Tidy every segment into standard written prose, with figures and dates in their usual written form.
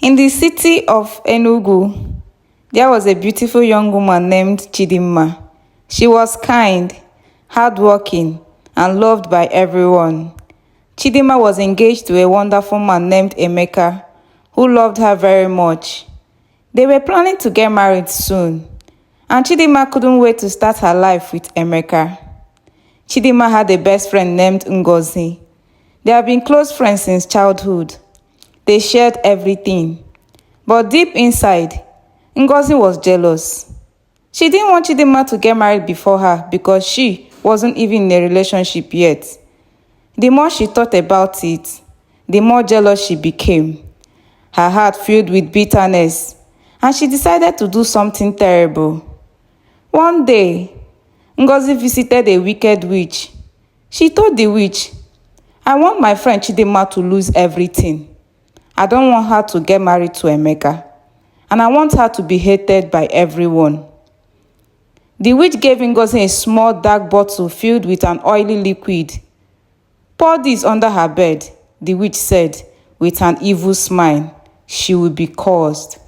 In the city of Enugu, there was a beautiful young woman named Chidimma. She was kind, hardworking, and loved by everyone. Chidimma was engaged to a wonderful man named Emeka, who loved her very much. They were planning to get married soon, and Chidimma couldn't wait to start her life with Emeka. Chidimma had a best friend named Ngozi. They have been close friends since childhood. They shared everything. But deep inside, Ngozi was jealous. She didn't want Chidimma to get married before her because she wasn't even in a relationship yet. The more she thought about it, the more jealous she became. Her heart filled with bitterness, and she decided to do something terrible. One day, Ngozi visited a wicked witch. She told the witch, "I want my friend Chidimma to lose everything. I don't want her to get married to Emeka, and I want her to be hated by everyone." The witch gave Ngozi a small dark bottle filled with an oily liquid. "Pour this under her bed," the witch said with an evil smile. "She will be cursed.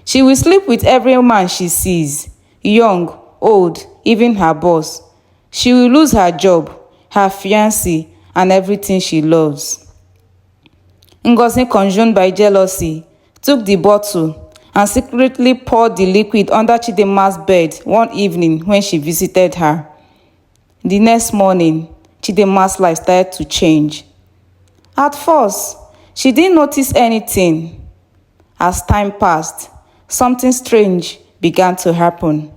She will sleep with every man she sees, young, old, even her boss. She will lose her job, her fiancé, and everything she loves." Ngozi, consumed by jealousy, took the bottle and secretly poured the liquid under Chidimma's bed one evening when she visited her. The next morning, Chidimma's life started to change. At first, she didn't notice anything. As time passed, something strange began to happen.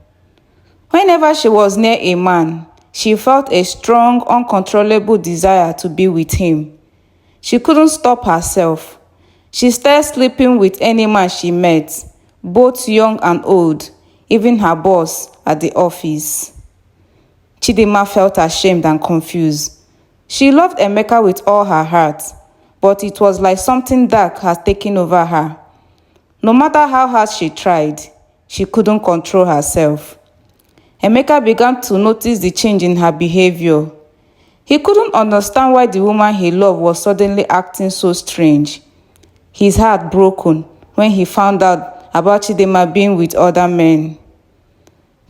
Whenever she was near a man, she felt a strong, uncontrollable desire to be with him. She couldn't stop herself. She started sleeping with any man she met, both young and old, even her boss at the office. Chidimma felt ashamed and confused. She loved Emeka with all her heart, but it was like something dark had taken over her. No matter how hard she tried, she couldn't control herself. Emeka began to notice the change in her behavior. He couldn't understand why the woman he loved was suddenly acting so strange. His heart broke when he found out about Chidimma being with other men.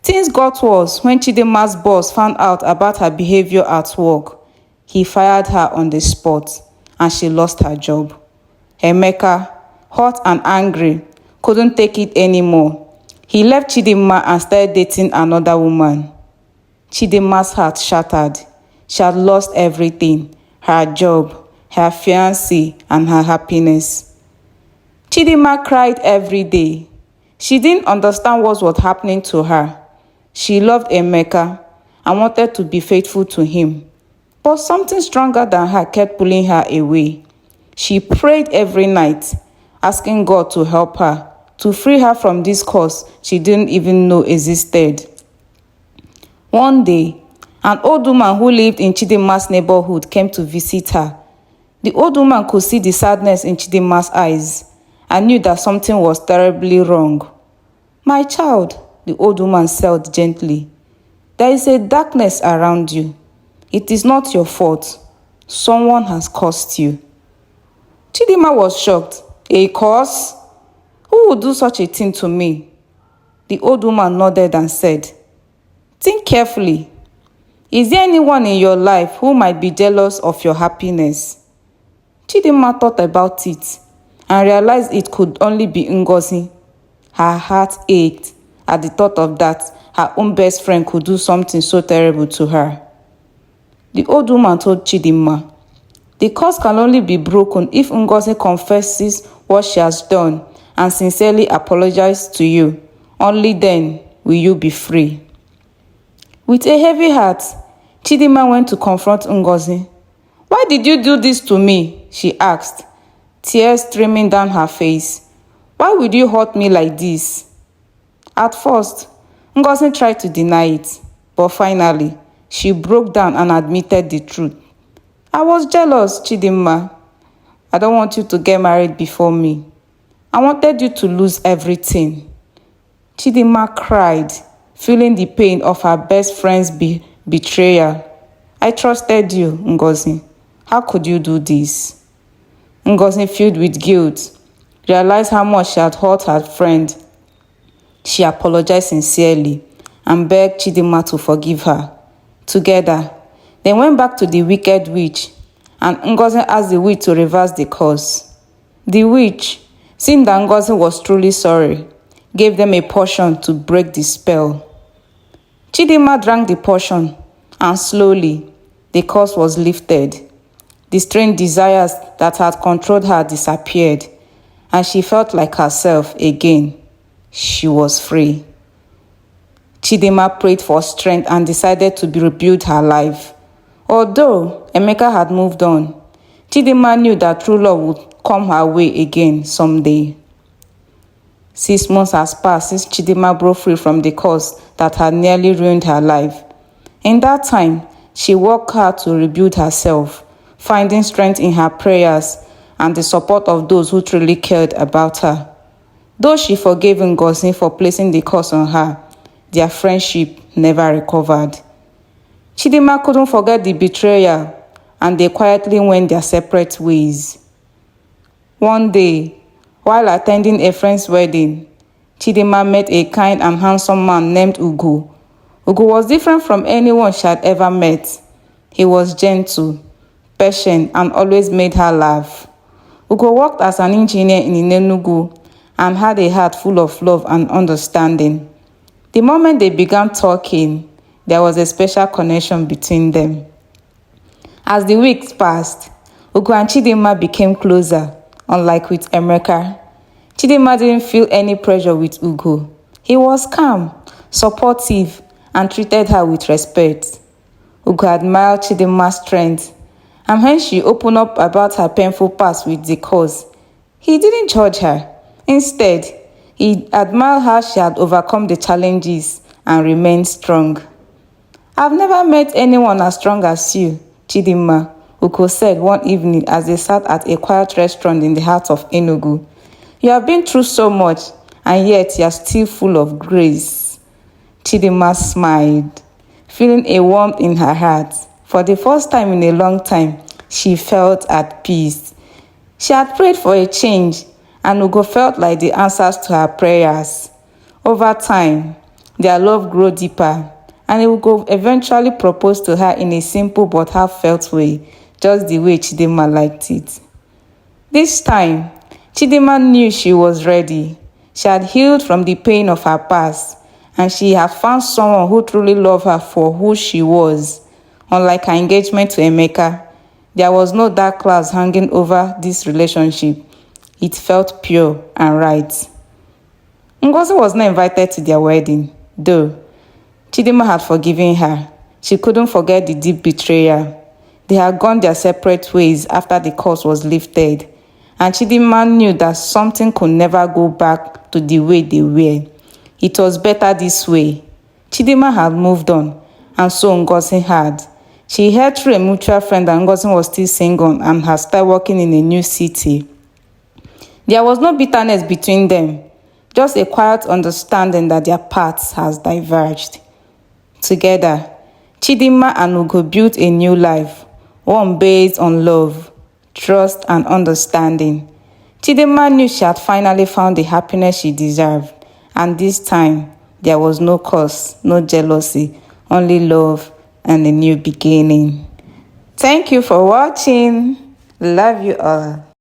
Things got worse when Chidimma's boss found out about her behavior at work. He fired her on the spot, and she lost her job. Emeka, hot and angry, couldn't take it anymore. He left Chidimma and started dating another woman. Chidimma's heart shattered. She had lost everything: her job, her fiancé, and her happiness. Chidimma cried every day. She didn't understand what was happening to her. She loved Emeka and wanted to be faithful to him. But something stronger than her kept pulling her away. She prayed every night, asking God to help her, to free her from this curse she didn't even know existed. One day, an old woman who lived in Chidimma's neighborhood came to visit her. The old woman could see the sadness in Chidimma's eyes and knew that something was terribly wrong. "My child," the old woman said gently, "there is a darkness around you. It is not your fault. Someone has cursed you." Chidimma was shocked. "A curse? Who would do such a thing to me?" The old woman nodded and said, "Think carefully. Is there anyone in your life who might be jealous of your happiness?" Chidimma thought about it and realized it could only be Ngozi. Her heart ached at the thought of that her own best friend could do something so terrible to her. The old woman told Chidimma, "The curse can only be broken if Ngozi confesses what she has done and sincerely apologizes to you. Only then will you be free." With a heavy heart, Chidimma went to confront Ngozi. "Why did you do this to me?" she asked, tears streaming down her face. "Why would you hurt me like this?" At first, Ngozi tried to deny it, but finally, she broke down and admitted the truth. "I was jealous, Chidimma. I don't want you to get married before me. I wanted you to lose everything." Chidimma cried, feeling the pain of her best friend's betrayal. "I trusted you, Ngozi. How could you do this?" Ngozi, filled with guilt, realized how much she had hurt her friend. She apologized sincerely and begged Chidimma to forgive her. Together, they went back to the wicked witch, and Ngozi asked the witch to reverse the curse. The witch, seeing that Ngozi was truly sorry, gave them a potion to break the spell. Chidimma drank the potion, and slowly, the curse was lifted. The strange desires that had controlled her disappeared, and she felt like herself again. She was free. Chidimma prayed for strength and decided to rebuild her life. Although Emeka had moved on, Chidimma knew that true love would come her way again someday. 6 months has passed since Chidimma broke free from the curse that had nearly ruined her life. In that time, she worked hard to rebuild herself, finding strength in her prayers and the support of those who truly cared about her. Though she forgave Ngozi for placing the curse on her, their friendship never recovered. Chidimma couldn't forget the betrayal, and they quietly went their separate ways. One day, while attending a friend's wedding, Chidimma met a kind and handsome man named Ugo. Ugo was different from anyone she had ever met. He was gentle, patient, and always made her laugh. Ugo worked as an engineer in Enugu and had a heart full of love and understanding. The moment they began talking, there was a special connection between them. As the weeks passed, Ugo and Chidimma became closer, unlike with Emeka. Chidimma didn't feel any pressure with Ugo. He was calm, supportive, and treated her with respect. Ugo admired Chidimma's strength, and when she opened up about her painful past with the cause, he didn't judge her. Instead, he admired how she had overcome the challenges and remained strong. "I've never met anyone as strong as you, Chidimma," Ugo said one evening as they sat at a quiet restaurant in the heart of Enugu. "You have been through so much, and yet you are still full of grace." Chidimma smiled, feeling a warmth in her heart. For the first time in a long time, she felt at peace. She had prayed for a change, and Ugo felt like the answers to her prayers. Over time, their love grew deeper, and Ugo eventually proposed to her in a simple but heartfelt way, just the way Chidimma liked it. This time, Chidimma knew she was ready. She had healed from the pain of her past, and she had found someone who truly loved her for who she was. Unlike her engagement to Emeka, there was no dark clouds hanging over this relationship. It felt pure and right. Ngozi was not invited to their wedding, though. Chidimma had forgiven her. She couldn't forget the deep betrayal. They had gone their separate ways after the curse was lifted, and Chidimma knew that something could never go back to the way they were. It was better this way. Chidimma had moved on, and so Ngozi had. She heard through a mutual friend that Ngozi was still single and had started working in a new city. There was no bitterness between them, just a quiet understanding that their paths has diverged. Together, Chidimma and Ugo built a new life, one based on love, trust, and understanding. Chidimma knew she had finally found the happiness she deserved, and this time, there was no curse, no jealousy, only love and a new beginning. Thank you for watching. Love you all.